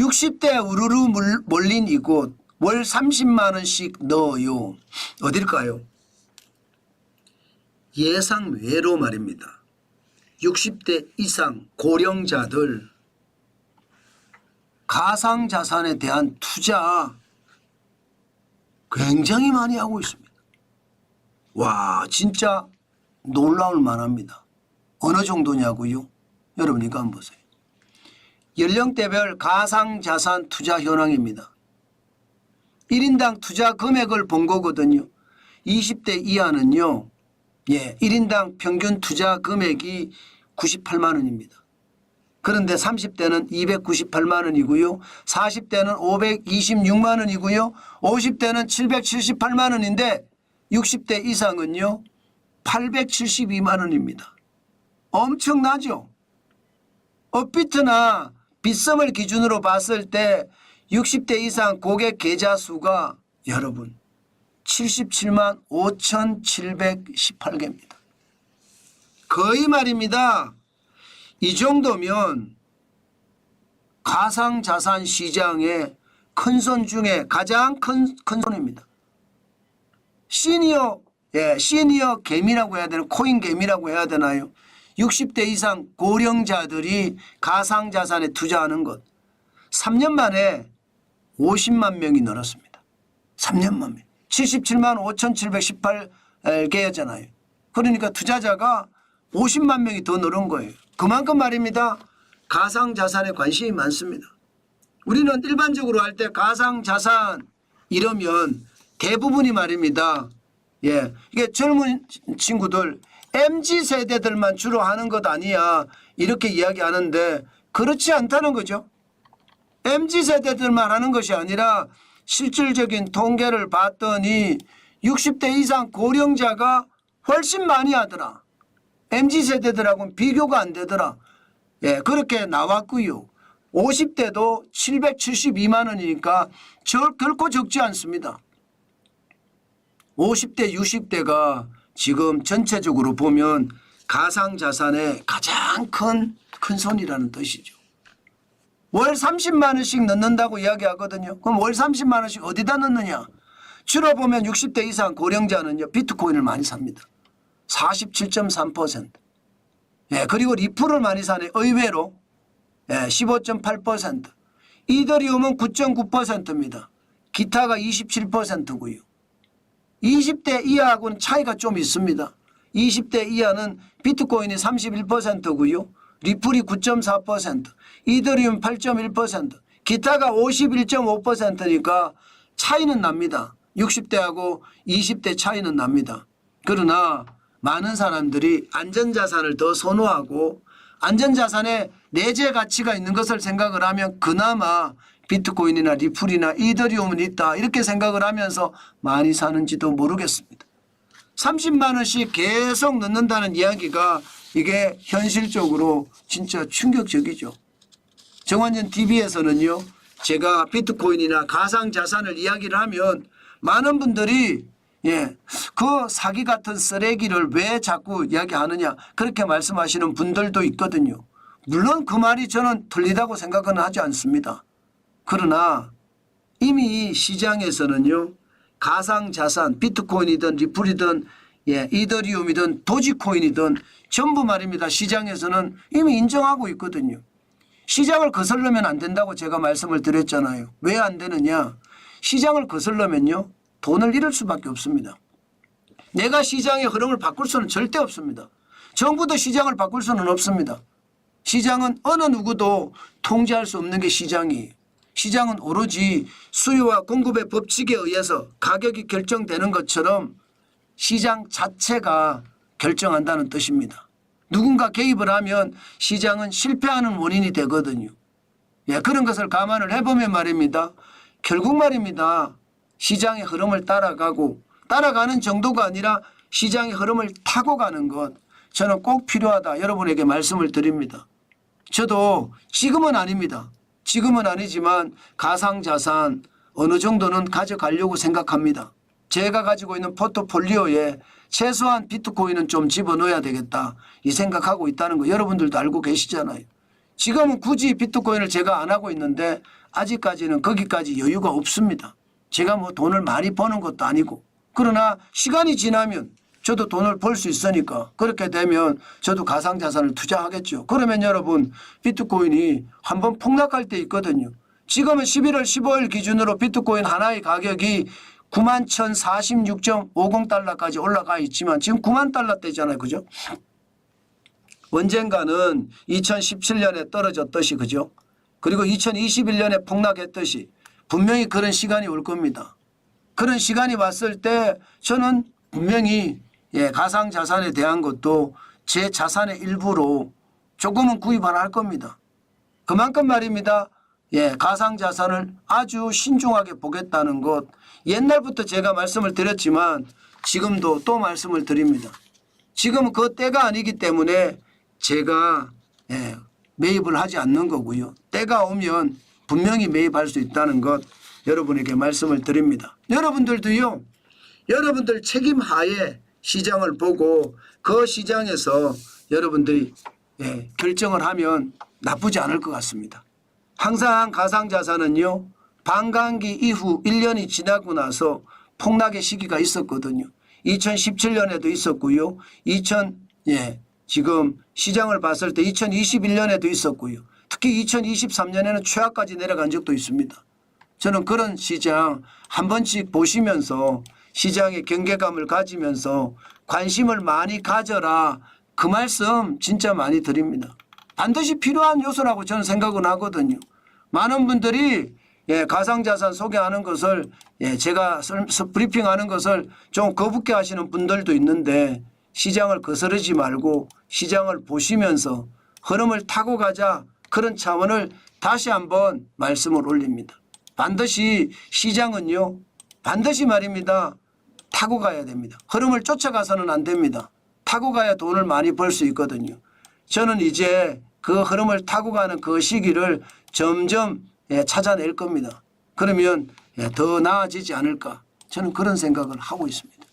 60대 우르르 몰린 이곳 월 30만 원씩 넣어요. 어딜까요? 예상 외로 말입니다. 60대 이상 고령자들 가상자산에 대한 투자 굉장히 많이 하고 있습니다. 와, 진짜 놀라울 만합니다. 어느 정도냐고요? 여러분 이거 한번 보세요. 연령대별 가상자산 투자 현황입니다. 1인당 투자 금액을 본 거거든요. 20대 이하는요. 1인당 평균 투자 금액이 98만 원입니다. 그런데 30대는 298만 원이고요. 40대는 526만 원이고요. 50대는 778만 원인데 60대 이상은요. 872만 원입니다. 엄청나죠? 업비트나 빗썸을 기준으로 봤을 때 60대 이상 고객 계좌 수가 여러분 77만 5,718개입니다. 거의 말입니다. 이 정도면 가상자산 시장의 큰손 중에 가장 큰 손입니다. 시니어 개미라고 해야 되나 코인 개미라고 해야 되나요? 60대 이상 고령자들이 가상자산에 투자하는 것 3년 만에 50만 명이 늘었습니다. 3년만 명. 77만 5,718개였잖아요. 그러니까 투자자가 50만 명이 더 늘은 거예요. 그만큼 말입니다. 가상자산에 관심이 많습니다. 우리는 일반적으로 할 때 가상자산 이러면 대부분이 말입니다. 이게 젊은 친구들 MZ세대들만 주로 하는 것 아니야 이렇게 이야기하는데 그렇지 않다는 거죠. MZ세대들만 하는 것이 아니라 실질적인 통계를 봤더니 60대 이상 고령자가 훨씬 많이 하더라. MZ세대들하고는 비교가 안 되더라. 그렇게 나왔고요. 50대도 772만 원이니까 결코 적지 않습니다. 50대 60대가 지금 전체적으로 보면 가상자산의 가장 큰 손이라는 뜻이죠. 월 30만 원씩 넣는다고 이야기하거든요. 그럼 월 30만 원씩 어디다 넣느냐? 주로 보면 60대 이상 고령자는요. 비트코인을 많이 삽니다. 47.3%. 그리고 리플을 많이 사네. 의외로 15.8%. 이더리움은 9.9%입니다. 기타가 27%고요. 20대 이하하고는 차이가 좀 있습니다. 20대 이하는 비트코인이 31%고요. 리플이 9.4%, 이더리움 8.1%, 기타가 51.5%니까 차이는 납니다. 60대하고 20대 차이는 납니다. 그러나 많은 사람들이 안전자산을 더 선호하고 안전자산에 내재 가치가 있는 것을 생각을 하면 그나마 비트코인이나 리플이나 이더리움은 있다 이렇게 생각을 하면서 많이 사는지도 모르겠습니다. 30만 원씩 계속 넣는다는 이야기가 이게 현실적으로 진짜 충격적이죠. 정환전 TV에서는요. 제가 비트코인이나 가상자산을 이야기를 하면 많은 분들이 그 사기 같은 쓰레기를 왜 자꾸 이야기하느냐 그렇게 말씀하시는 분들도 있거든요. 물론 그 말이 저는 틀리다고 생각은 하지 않습니다. 그러나 이미 시장에서는요. 가상자산 비트코인이든 리플이든 이더리움이든 도지코인이든 전부 말입니다. 시장에서는 이미 인정하고 있거든요. 시장을 거슬러면 안 된다고 제가 말씀을 드렸잖아요. 왜 안 되느냐. 시장을 거슬러면요. 돈을 잃을 수밖에 없습니다. 내가 시장의 흐름을 바꿀 수는 절대 없습니다. 정부도 시장을 바꿀 수는 없습니다. 시장은 어느 누구도 통제할 수 없는 게 시장이에요. 시장은 오로지 수요와 공급의 법칙에 의해서 가격이 결정되는 것처럼 시장 자체가 결정한다는 뜻입니다. 누군가 개입을 하면 시장은 실패하는 원인이 되거든요. 그런 것을 감안을 해보면 말입니다. 결국 말입니다. 시장의 흐름을 따라가는 정도가 아니라 시장의 흐름을 타고 가는 것 저는 꼭 필요하다 여러분에게 말씀을 드립니다. 저도 지금은 아닙니다. 지금은 아니지만 가상자산 어느 정도는 가져가려고 생각합니다. 제가 가지고 있는 포트폴리오에 최소한 비트코인은 좀 집어넣어야 되겠다 이 생각하고 있다는 거 여러분들도 알고 계시잖아요. 지금은 굳이 비트코인을 제가 안 하고 있는데 아직까지는 거기까지 여유가 없습니다. 제가 뭐 돈을 많이 버는 것도 아니고 그러나 시간이 지나면 저도 돈을 벌 수 있으니까 그렇게 되면 저도 가상자산을 투자하겠죠. 그러면 여러분 비트코인이 한번 폭락할 때 있거든요. 지금은 11월 15일 기준으로 비트코인 하나의 가격이 91,046.50달러까지 올라가 있지만 지금 9만 달러대잖아요. 그죠? 언젠가는 2017년에 떨어졌듯이 그죠? 그리고 2021년에 폭락했듯이 분명히 그런 시간이 올 겁니다. 그런 시간이 왔을 때 저는 분명히 가상자산에 대한 것도 제 자산의 일부로 조금은 구입을 할 겁니다. 그만큼 말입니다. 가상자산을 아주 신중하게 보겠다는 것 옛날부터 제가 말씀을 드렸지만 지금도 또 말씀을 드립니다. 지금은 그 때가 아니기 때문에 제가 매입을 하지 않는 거고요. 때가 오면 분명히 매입할 수 있다는 것 여러분에게 말씀을 드립니다. 여러분들도요. 여러분들 책임 하에 시장을 보고 그 시장에서 여러분들이 결정을 하면 나쁘지 않을 것 같습니다. 항상 가상자산은요. 반감기 이후 1년이 지나고 나서 폭락의 시기가 있었거든요. 2017년에도 있었고요. 지금 시장을 봤을 때 2021년에도 있었고요. 특히 2023년에는 최하까지 내려간 적도 있습니다. 저는 그런 시장 한 번씩 보시면서 시장의 경계감을 가지면서 관심을 많이 가져라. 그 말씀 진짜 많이 드립니다. 반드시 필요한 요소라고 저는 생각은 하거든요. 많은 분들이 가상자산 소개하는 것을 제가 브리핑하는 것을 좀 거북해 하시는 분들도 있는데 시장을 거스르지 말고 시장을 보시면서 흐름을 타고 가자 그런 차원을 다시 한번 말씀을 올립니다. 반드시 시장은요. 반드시 말입니다. 타고 가야 됩니다. 흐름을 쫓아가서는 안 됩니다. 타고 가야 돈을 많이 벌 수 있거든요. 저는 이제 그 흐름을 타고 가는 그 시기를 점점 찾아낼 겁니다. 그러면 더 나아지지 않을까 저는 그런 생각을 하고 있습니다.